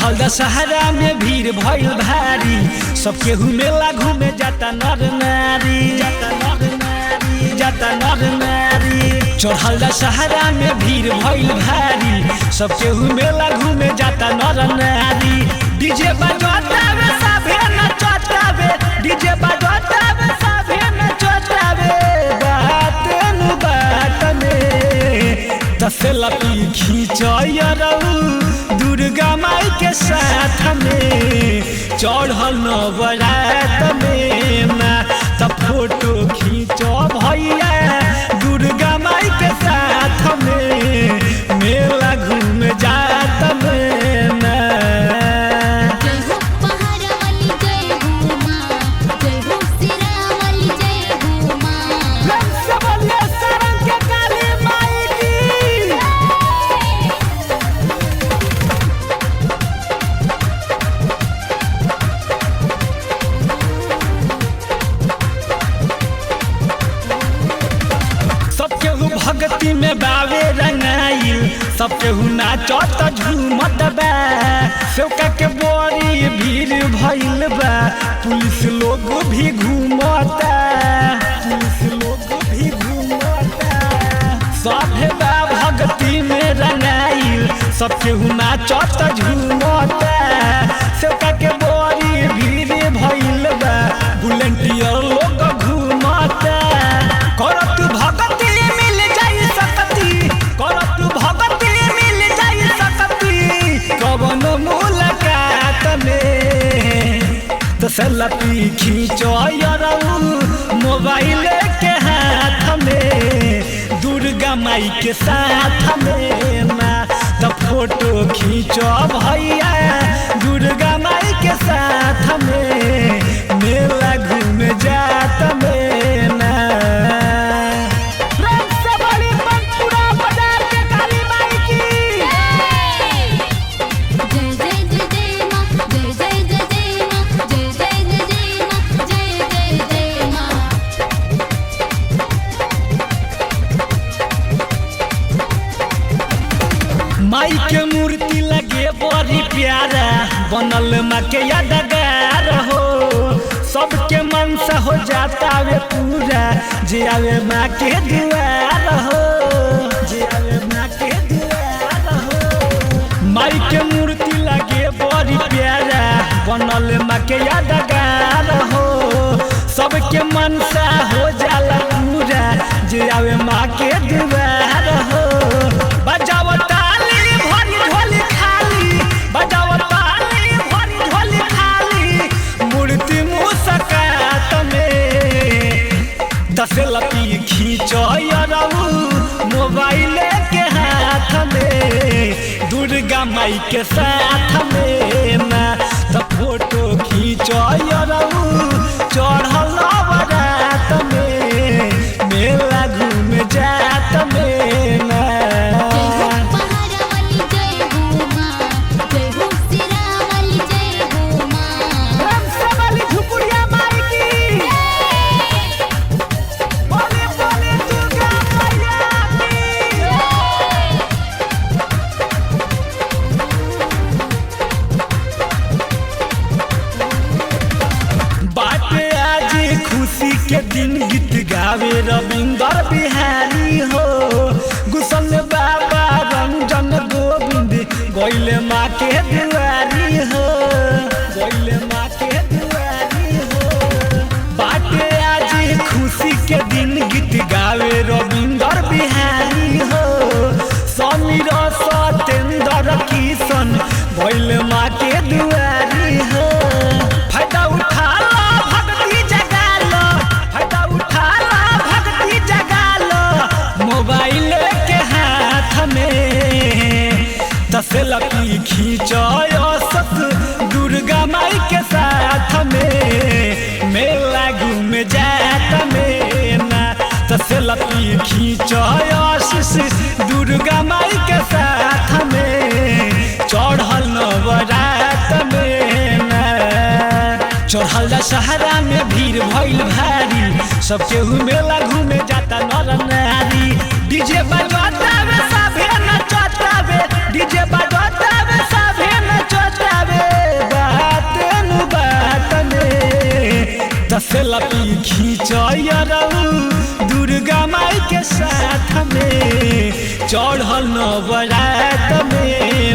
चढ़ल दशहरा में भीड़ भइल भारी, सब केहू मेला घूमे जाता नर नारी, जाता नर नारी, जाता नर नारी। चढ़ल दशहरा में भीड़ भइल भारी, सब केहू मेला घूमे जाता नर नारी। डीजे बजातावे सभे नचतावे, डीजे बजातावे सभे नचतावे। बात नु बात में तसलपी खींचयरऊ दुर्गा माई के साथ में, चढ़ल नवरात में ना त फोटो खींचो भैया दुर्गा माई के साथ में, मेला घूम जात में ना। जय हो पहाड़ वाली जय हो माँ, जय हो सिरा वाली जय हो माँ। सबले शरण के काली माई की सब केहू भक्ति में बावे रंगाइल, सब केहू नाचत झूमत बा। सेवका के बड़ी भीड़ भइल बा, पुलिस लोग भी घूमता, पुलिस लोग भी घूमता। सभे बा भक्ति में रंगाइल, सब केहू नाचत झूमता। सेवका के बड़ी भीड़ भइल बा, बुलेंटियर लोग घूमता। करत भक्ति मिल जाई सकती, करत भक्ति मिल जाई सकती, कवन मुलाकात में तसलपी खींचयरऊ मोबाइल के हाथ में, दुर्गा माई के साथ में ना त फोटो खींचो भैया दुर्गा माई के साथ में, मेला घूम जात में ना। माई के मूर्ति लगे बड़ी प्यारा, बनल माँ के यादगार हो। सबके मन से हो जाता वे पूरा, जे आवे माँ के दुआर हो, जे आवे माँ के दुआर हो। माई के मूर्ति लगे बड़ी प्यारा, बनल माँ के यादगार हो। सबके मन से हो जाला पूरा, जे आवे माँ के दुआर हो। बजाओ ताली भरी झोली खाली, बजाओ ताली भरी झोली खाली, मूर्ति मुस्कात में तसलपी खींचयरऊ मोबाइल के हाथ में, दुर्गा माई के साथ में ना त फोटो खींचयरऊ चढ़ल नवरात में, मेला घूम जात में ना। खुशी के दिन गीत गावे रविंदर बिहारी हो। गुसल बाबा रंजन गोविंद गइले माँ के दुआरी हो, गइले माँ के दुआरी हो। बाटे आज खुशी के दिन गीत गावे रविंदर बिहारी हो। समीर सतेंद्र किशन गइले माँ के दुआरी हो। फायदा उठा मोबाइल के हाथ में तसलपी खींचो दुर्गा माई के साथ में, मेला घूम जात में ना तसलपी खींचो दुर्गा माई के साथ में, चढ़ल नवरात में ना। चढ़ल दशहरा में भीड़ भइल भारी, सब केहू मेला घूमे जाता नर नारी। डीजे बजातावे सभे नचतावे, डीजे बजातावे सभे नचतावे। सेल्फी खींचरऊ दुर्गा माई के साथ में चढ़ल नवरात में